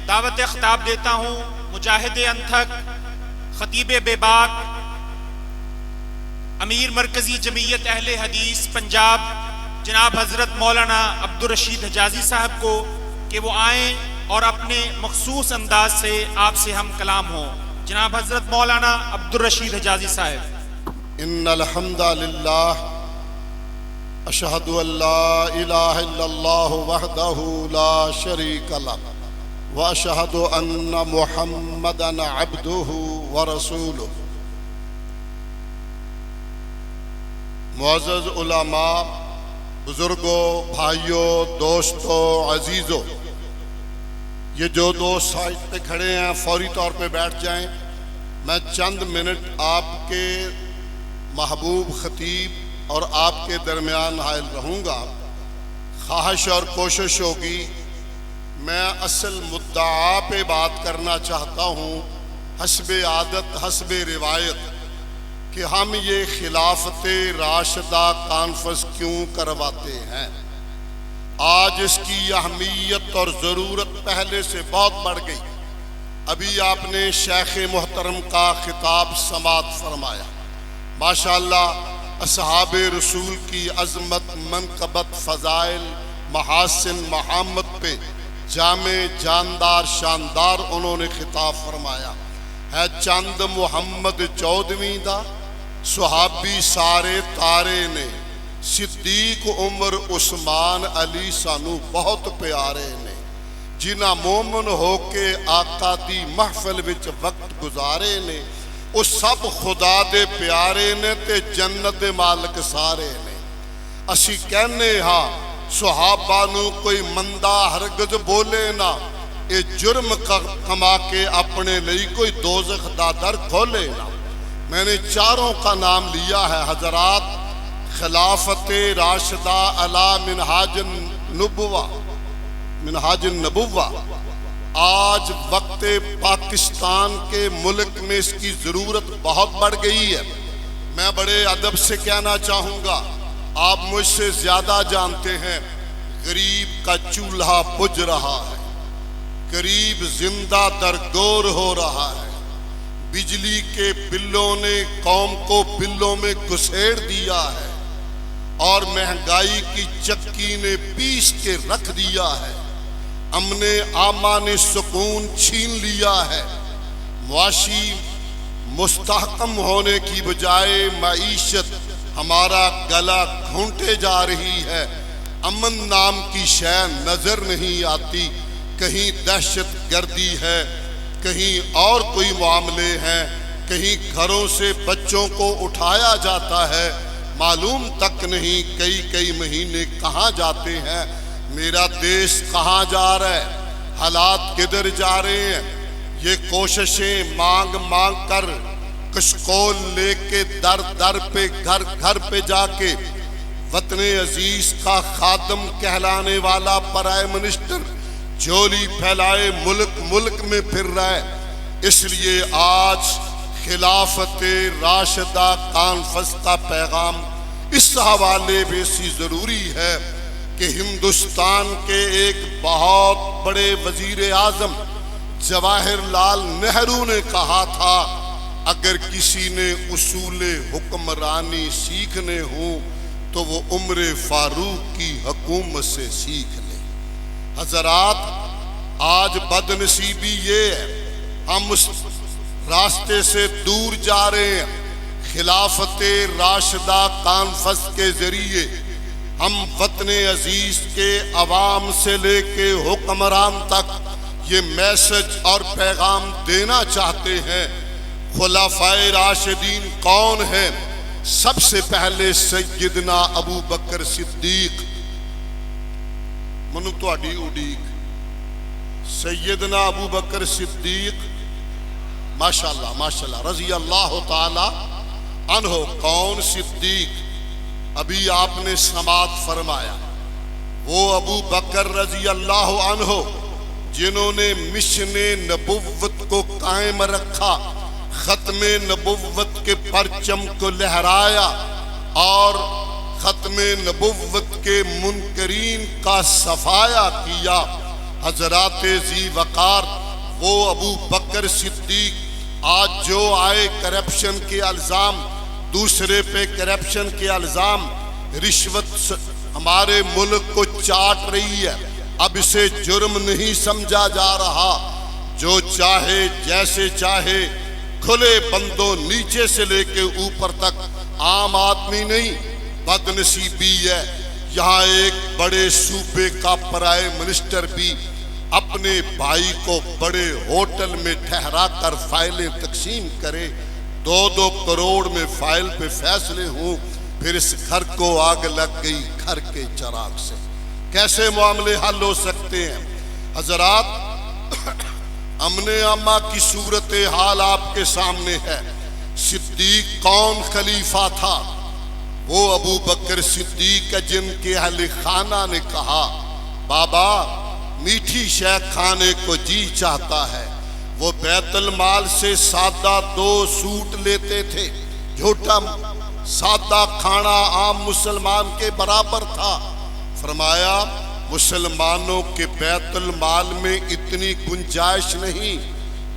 دعوت خطاب دیتا ہوں مجاہد انتھک، خطیب بے باک، امیر مرکزی جمعیت اہل حدیث پنجاب جناب حضرت مولانا عبدالرشید حجازی صاحب کو کہ وہ آئیں اور اپنے مخصوص انداز سے آپ سے ہم کلام ہوں۔ جناب حضرت مولانا عبدالرشید حجازی صاحب۔ ان الحمد للہ اشہد ان لا الہ الا اللہ وحدہ لا شریک لہ واشہد ان محمدا عبدہ ورسولہ۔ معزز علماء، بزرگوں، بھائیوں، دوستوں، عزیزوں، یہ جو دوست سائٹ پہ کھڑے ہیں فوری طور پہ بیٹھ جائیں۔ میں چند منٹ آپ کے محبوب خطیب اور آپ کے درمیان حائل رہوں گا۔ خواہش اور کوشش ہوگی میں اصل مدعا پہ بات کرنا چاہتا ہوں، حسب عادت حسب روایت، کہ ہم یہ خلافت راشدہ کانفرنس کیوں کرواتے ہیں۔ آج اس کی اہمیت اور ضرورت پہلے سے بہت بڑھ گئی۔ ابھی آپ نے شیخ محترم کا خطاب سماعت فرمایا۔ ماشاءاللہ اصحاب رسول کی عظمت، منقبت، فضائل، محاسن، محمد پہ جامع، جاندار، شاندار انہوں نے خطاب فرمایا ہے۔ چند محمد چودویں دا صحابی سارے تارے نے، صدیق عمر عثمان علی سانو بہت پیارے نے، جنہ مومن ہو کے آقا دی محفل وچ وقت گزارے نے، وہ سب خدا دے پیارے نے تے جنت دے مالک سارے نے۔ اسی کہنے ہاں صحابہ نو کوئی مندہ ہرگز بولے نہ، اے جرم کما کے اپنے لئی کوئی دوزخ دا در کھولے نہ۔ میں نے چاروں کا نام لیا ہے حضرات، خلافت راشدہ علی منہاج النبوہ۔ آج وقت پاکستان کے ملک میں اس کی ضرورت بہت بڑھ گئی ہے۔ میں بڑے ادب سے کہنا چاہوں گا، آپ مجھ سے زیادہ جانتے ہیں، غریب کا چولہا بجھ رہا ہے، غریب زندہ درگور ہو رہا ہے، بجلی کے بلوں نے قوم کو بلوں میں گھسیڑ دیا ہے، اور مہنگائی کی چکی نے پیس کے رکھ دیا ہے، امن عامہ نے سکون چھین لیا ہے، معاشی مستحکم ہونے کی بجائے معیشت ہمارا گلا گھونٹے جا رہی ہے، امن نام کی شے نظر نہیں آتی، کہیں دہشت گردی ہے، کہیں اور کوئی معاملے ہیں، کہیں گھروں سے بچوں کو اٹھایا جاتا ہے، معلوم تک نہیں کئی مہینے کہاں جاتے ہیں۔ میرا دیش کہاں جا رہا ہے، حالات کدھر جا رہے ہیں؟ یہ کوششیں مانگ مانگ کر کشکول لے کے در پہ گھر پہ جا کے وطن عزیز کا خادم کہلانے والا پرائم منسٹر جھولی پھیلائے ملک میں پھر رہا ہے۔ اس لیے آج خلافت راشدہ کانفرنس کا پیغام اس حوالے بھی اسی ضروری ہے کہ ہندوستان کے ایک بہت بڑے وزیر اعظم جواہر لال نہرو نے کہا تھا، اگر کسی نے اصول حکمرانی سیکھنے ہوں تو وہ عمر فاروق کی حکومت سے سیکھ لے۔ حضرات، آج بد نصیبی یہ ہے، ہم اس راستے سے دور جا رہے ہیں۔ خلافت راشدہ کانفرنس کے ذریعے ہم وطن عزیز کے عوام سے لے کے حکمران تک یہ میسج اور پیغام دینا چاہتے ہیں۔ خلفائے راشدین کون ہیں؟ سب سے پہلے سیدنا ابو بکر صدیق، منو تواڈی اڈیک، سیدنا ابو بکر صدیق ماشاءاللہ ماشاءاللہ رضی اللہ تعالی عنہ۔ کون صدیق؟ ابھی آپ نے سماعت فرمایا، وہ ابو بکر رضی اللہ عنہ جنہوں نے مشن نبوت کو قائم رکھا، ختم نبوت کے پرچم کو لہرایا اور ختم نبوت کے منکرین کا صفایا کیا۔ حضرات ذی وقار وہ ابو بکر صدیق آج جو آئے کرپشن کے الزام، دوسرے پہ کرپشن کے الزام، رشوت ہمارے ملک کو چاٹ رہی ہے، اب اسے جرم نہیں سمجھا جا رہا۔ جو چاہے جیسے چاہے، کھلے بندوں نیچے سے لے کے اوپر تک، عام آدمی نہیں۔ بد نصیبی ہے یہاں ایک بڑے صوبے کا پرائم منسٹر بھی اپنے بھائی کو بڑے ہوٹل میں ٹھہرا کر فائلیں تقسیم کرے، 2-2 کروڑ میں فائل پہ فیصلے ہوں، پھر اس گھر کو آگ لگ گئی گھر کے چراغ سے۔ کیسے معاملے حل ہو سکتے ہیں؟ حضرات، امن عامہ کی صورتحال آپ کے سامنے ہے۔ صدیق کون خلیفہ تھا؟ وہ ابو بکر صدیق ہے جن کے اہل خانہ نے کہا بابا میٹھی شے کھانے کو جی چاہتا ہے۔ وہ بیت المال سے سادہ 2 سوٹ لیتے تھے، جھوٹا سادہ کھانا عام مسلمان کے برابر تھا۔ فرمایا مسلمانوں کے بیت المال میں اتنی گنجائش نہیں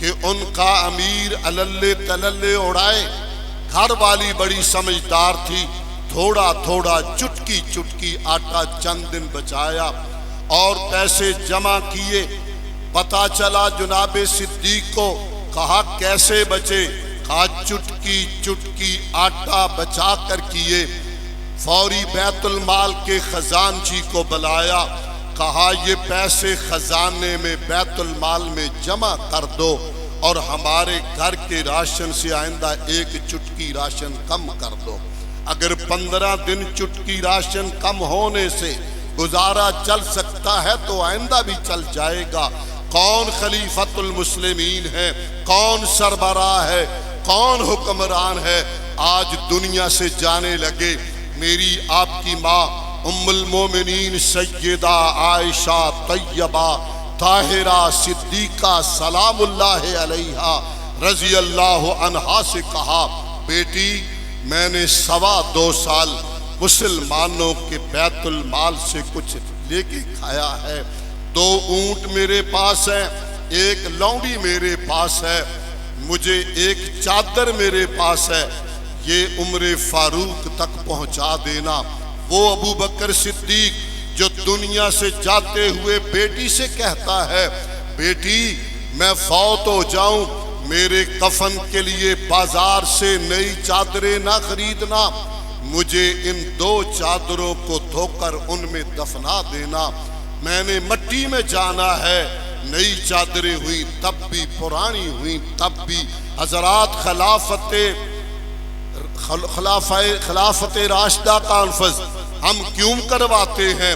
کہ ان کا امیر اللے تللے اڑائے۔ گھر والی بڑی سمجھدار تھی، تھوڑا تھوڑا چٹکی چٹکی آٹا چند دن بچایا اور پیسے جمع کیے۔ پتا چلا جناب صدیق کو، کہا کیسے بچے؟ کہا چٹکی چٹکی آٹا بچا کر کیے۔ فوری بیت المال کے خزانچی کو بلایا، کہا یہ پیسے خزانے میں بیت المال میں جمع کر دو اور ہمارے گھر کے راشن سے آئندہ 1 چٹکی راشن کم کر دو۔ اگر 15 دن چٹکی راشن کم ہونے سے گزارا چل سکتا ہے تو آئندہ بھی چل جائے گا۔ کون خلیفۃ المسلمین ہے؟ کون سربراہ ہے؟ کون حکمران ہے؟ آج دنیا سے جانے لگے۔ میری آپ کی ماں ام المومنین سیدہ عائشہ طیبہ طاہرہ صدیقہ سلام اللہ علیہا رضی اللہ عنہا سے کہا بیٹی میں نے 2.25 سال مسلمانوں کے بیت المال سے کچھ لے کے کھایا ہے۔ 2 اونٹ میرے پاس ہے، 1 لونڈی میرے پاس ہے، مجھے 1 چادر میرے پاس ہے، یہ عمر فاروق تک پہنچا دینا۔ وہ ابو بکر صدیق جو دنیا سے جاتے ہوئے بیٹی سے کہتا ہے بیٹی میں فوت ہو جاؤں، میرے کفن کے لیے بازار سے نئی چادریں نہ خریدنا، مجھے ان 2 چادروں کو دھو کر ان میں دفنا دینا، میں نے مٹی میں جانا ہے۔ نئی چادریں ہوئی تب بھی، پرانی ہوئی تب بھی۔ حضرات خلافت راشدہ کانفرنس ہم کیوں کرواتے ہیں؟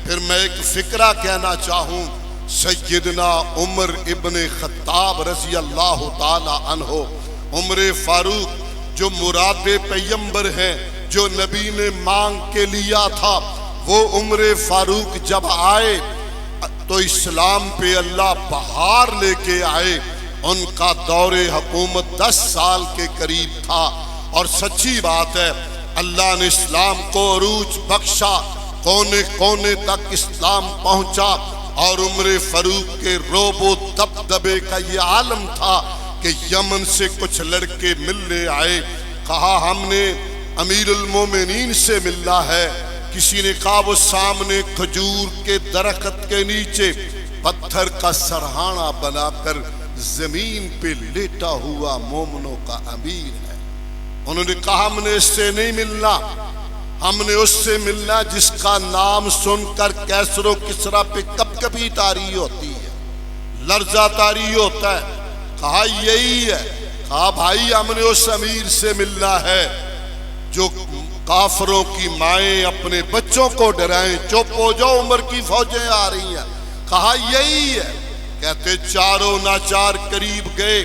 پھر میں ایک فکرہ کہنا چاہوں، سیدنا عمر ابن خطاب رضی اللہ تعالی عنہ، عمر فاروق جو مراد پیغمبر ہیں، جو نبی نے مانگ کے لیا تھا، وہ عمر فاروق جب آئے تو اسلام پہ اللہ بہار لے کے آئے۔ ان کا دور حکومت 10 سال کے قریب تھا، اور سچی بات ہے اللہ نے اسلام کو عروج بخشا، کونے کونے تک اسلام پہنچا، اور عمر فاروق کے روب و دبدبے کا یہ عالم تھا کہ یمن سے کچھ لڑکے ملنے آئے، کہا ہم نے امیر المومنین سے ملنا ہے۔ کسی نے کہا وہ سامنے کھجور کے درخت کے نیچے پتھر کا سرہانا بنا کر زمین پہ لیٹا ہوا مومنوں کا امیر ہے۔ انہوں نے کہا ہم نے اس سے نہیں ملنا، ہم نے اس سے ملنا جس کا نام سن کر کیسر و کسرا پہ کب کبھی طاری ہوتی ہے، لرزہ طاری ہوتا ہے۔ کہا یہی ہے۔ کہا بھائی ہم نے اس امیر سے ملنا ہے جو کافروں کی مائیں اپنے بچوں کو ڈرائیں، چپ ہو جاؤ عمر کی فوجیں آ رہی ہیں۔ کہا یہی ہے۔ کہتے چاروں ناچار قریب گئے،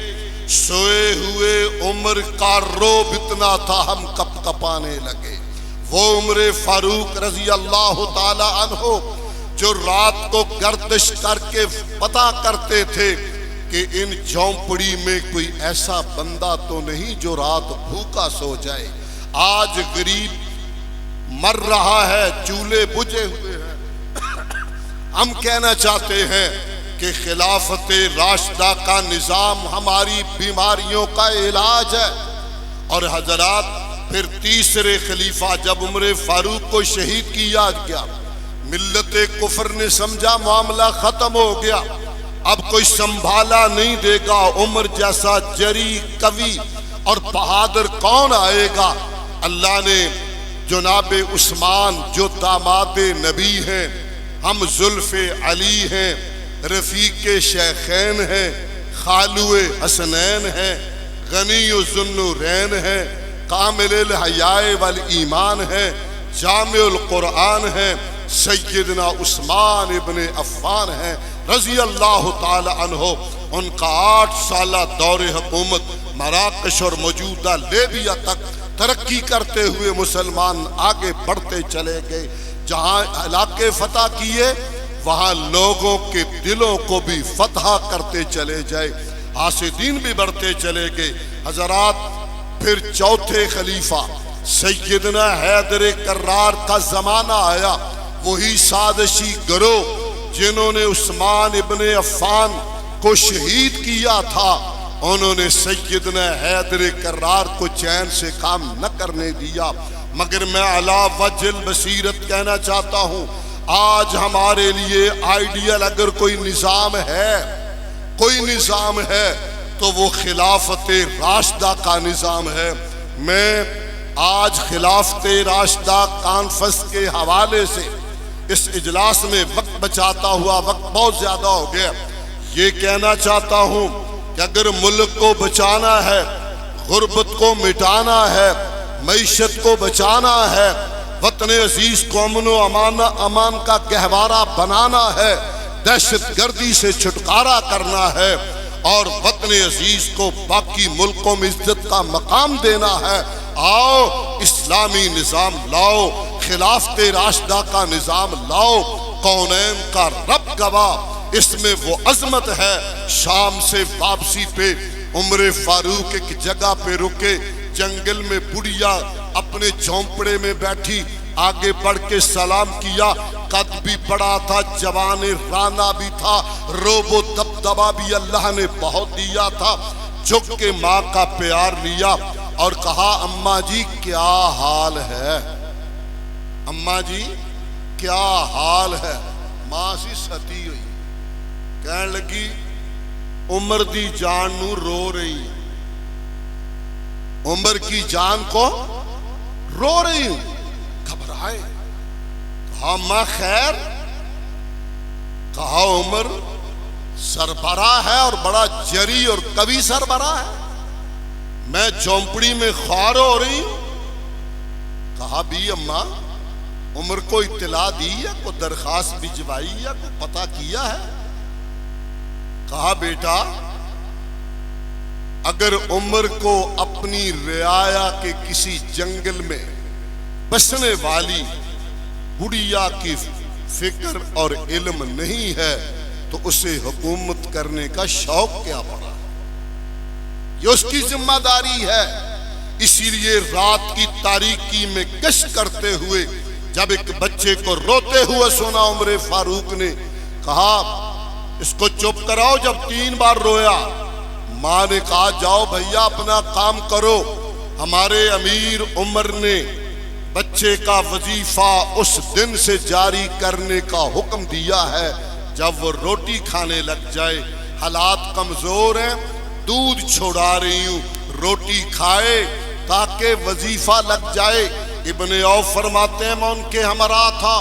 سوئے ہوئے عمر کا روب اتنا تھا ہم کپ کپانے لگے۔ وہ عمر فاروق رضی اللہ تعالی عنہ جو رات کو گردش کر کے پتہ کرتے تھے کہ ان جھونپڑی میں کوئی ایسا بندہ تو نہیں جو رات بھوکا سو جائے۔ آج غریب مر رہا ہے، چولہے بجھے ہوئے ہیں۔ ہم کہنا چاہتے ہیں کہ خلافت راشدہ کا نظام ہماری بیماریوں کا علاج ہے۔ اور حضرات پھر تیسرے خلیفہ جب عمر فاروق کو شہید کیا گیا، ملت کفر نے سمجھا معاملہ ختم ہو گیا، اب کوئی سنبھالا نہیں دے گا، عمر جیسا جری قوی اور بہادر کون آئے گا؟ اللہ نے جناب عثمان جو داماد نبی ہیں، ہم زلف علی ہیں، رفیق شیخین ہیں، خالو حسنین ہیں، غنی ذوالنورین ہیں، کامل الحیاء والایمان ہیں، جامع القرآن ہیں، سیدنا عثمان ابن عفان ہیں رضی اللہ تعالی عنہ۔ ان کا 8 سالہ دور حکومت مراکش اور موجودہ لیبیا تک ترقی کرتے ہوئے مسلمان آگے بڑھتے چلے گئے۔ جہاں علاقے فتح کیے وہاں لوگوں کے دلوں کو بھی فتح کرتے چلے جائے، حاسدین بھی بڑھتے چلے گئے۔ حضرات پھر چوتھے خلیفہ سیدنا حیدر کرار کا زمانہ آیا، وہی سازشی گروہ جنہوں نے عثمان ابن عفان کو شہید کیا تھا، انہوں نے سیدنا حیدر کرار کو چین سے کام نہ کرنے دیا۔ مگر میں علی وجہ البصیرت کہنا چاہتا ہوں، آج ہمارے لیے آئیڈیل اگر کوئی نظام ہے تو وہ خلافت راشدہ کا نظام ہے۔ میں آج خلافت راشدہ کانفرنس کے حوالے سے اس اجلاس میں وقت بچاتا ہوا، وقت بہت زیادہ ہو گیا، یہ کہنا چاہتا ہوں کہ اگر ملک کو بچانا ہے، غربت کو مٹانا ہے، معیشت کو بچانا ہے، وطن عزیز کو امن و امان کا گہوارہ بنانا ہے، دہشت گردی سے چھٹکارا کرنا ہے، اور وطن عزیز کو باقی ملکوں میں عزت کا مقام دینا ہے، آؤ اسلامی نظام لاؤ، خلافت راشدہ کا نظام لاؤ۔ کونین کا رب گواہ اس میں وہ عظمت ہے۔ شام سے واپسی پہ عمر فاروق ایک جگہ پہ رکے، جنگل میں بڑھیا اپنے جھونپڑے میں بیٹھی، آگے بڑھ کے سلام کیا، قد بھی بڑا تھا، جوان رانا بھی تھا، روب و دبدبا بھی اللہ نے بہت دیا تھا، جھک کے ماں کا پیار لیا اور کہا اماں جی کیا حال ہے، اماں جی کیا حال ہے؟ ماں سی ستی ہوئی، کہنے لگی عمر دی جان نو رو رہی، عمر کی جان کو رو رہی ہوں۔ گھبرائے، کہا ماں خیر؟ کہا عمر سربراہ ہے اور بڑا جری اور قوی سربراہ ہے، میں جھونپڑی میں خوار ہو رہی ہوں۔ کہا بھی اماں عمر کو اطلاع دی ہے، کوئی درخواست بھجوائی ہے، کوئی پتہ کیا ہے؟ کہا بیٹا اگر عمر کو اپنی رعایا کے کسی جنگل میں بسنے والی بڑھیا کی فکر اور علم نہیں ہے تو اسے حکومت کرنے کا شوق کیا پڑا؟ یہ اس کی ذمہ داری ہے۔ اسی لیے رات کی تاریکی میں گشت کرتے ہوئے جب ایک بچے کو روتے ہوئے سنا عمر فاروق نے کہا اس کو چپ کراؤ، جب 3 بار رویا ماں نے کہا جاؤ بھیا اپنا کام کرو، ہمارے امیر عمر نے بچے کا وظیفہ اس دن سے جاری کرنے کا حکم دیا ہے جب وہ روٹی کھانے لگ جائے، حالات کمزور ہیں، دودھ چھوڑا رہی ہوں، روٹی کھائے تاکہ وظیفہ لگ جائے۔ ابن عوف فرماتے ہیں میں ان کے ہمراہ تھا،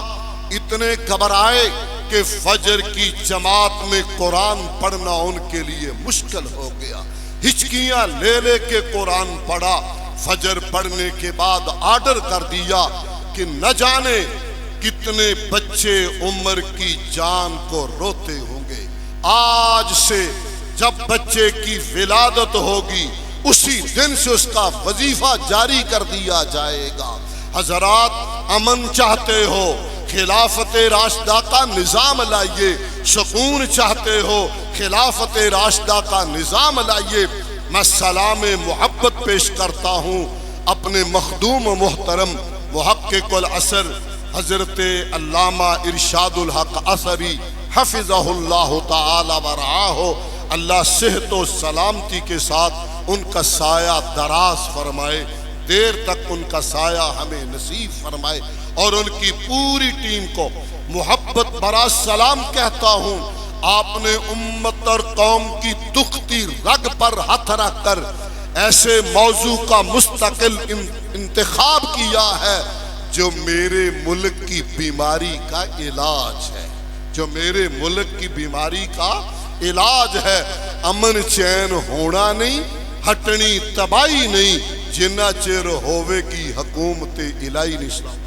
اتنے گھبرائے کہ فجر کی جماعت میں قرآن پڑھنا ان کے لیے مشکل ہو گیا، ہچکیاں لے لے کے قرآن پڑھا۔ فجر پڑھنے کے بعد آرڈر کر دیا کہ نہ جانے کتنے بچے عمر کی جان کو روتے ہوں گے، آج سے جب بچے کی ولادت ہوگی اسی دن سے اس کا وظیفہ جاری کر دیا جائے گا۔ حضرات امن چاہتے ہو خلافت راشدہ کا نظام لائیے، سکون چاہتے ہو خلافت راشدہ کا نظام لائیے۔ میں سلام محبت پیش کرتا ہوں اپنے مخدوم محترم محقق العصر حضرت علامہ ارشاد الحق اثری حفظہُ تعالی ورعاہ، اللہ صحت و سلامتی کے ساتھ ان کا سایہ دراز فرمائے، دیر تک ان کا سایہ ہمیں نصیب فرمائے، اور ان کی پوری ٹیم کو محبت برا سلام کہتا ہوں۔ آپ نے امت اور قوم کی دکھتی رگ پر ہاتھ رکھ کر ایسے موضوع کا مستقل انتخاب کیا ہے جو میرے ملک کی بیماری کا علاج ہے، جو میرے ملک کی بیماری کا علاج ہے۔ امن چین ہونا نہیں، ہٹنی تباہی نہیں، جنہ چر ہووے کی حکومت الہی نہیں۔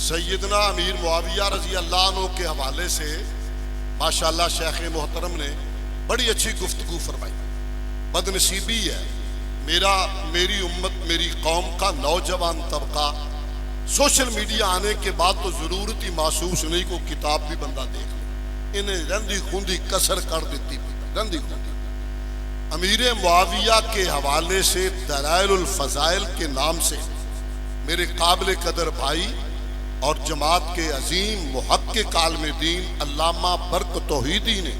سیدنا امیر معاویہ رضی اللہ عنہ کے حوالے سے ماشاءاللہ شیخ محترم نے بڑی اچھی گفتگو فرمائی۔ بدنصیبی ہے میری امت، میری قوم کا نوجوان طبقہ سوشل میڈیا آنے کے بعد تو ضرورت ہی محسوس نہیں کو کتاب بھی بندہ دیکھ لے، انہیں رندی خوندی کسر کر دیتی، رندی خوندی۔ امیر معاویہ کے حوالے سے دلائل الفضائل کے نام سے میرے قابل قدر بھائی اور جماعت کے عظیم محقق عالم دین علامہ برق توحیدی نے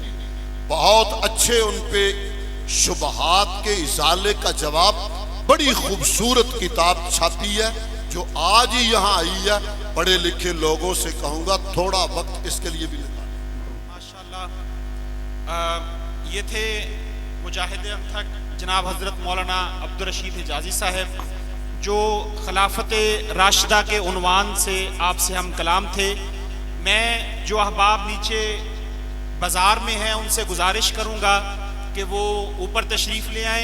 بہت اچھے ان پہ شبہات کے ازالے کا جواب بڑی خوبصورت کتاب چھاپی ہے جو آج ہی یہاں آئی ہے۔ پڑھے لکھے لوگوں سے کہوں گا تھوڑا وقت اس کے لیے بھی لگا۔ ماشاءاللہ یہ تھے مجاہد امتھک جناب حضرت مولانا عبدالرشید حجازی صاحب، جو خلافت راشدہ کے عنوان سے آپ سے ہم کلام تھے۔ میں جو احباب نیچے بازار میں ہیں ان سے گزارش کروں گا کہ وہ اوپر تشریف لے آئیں۔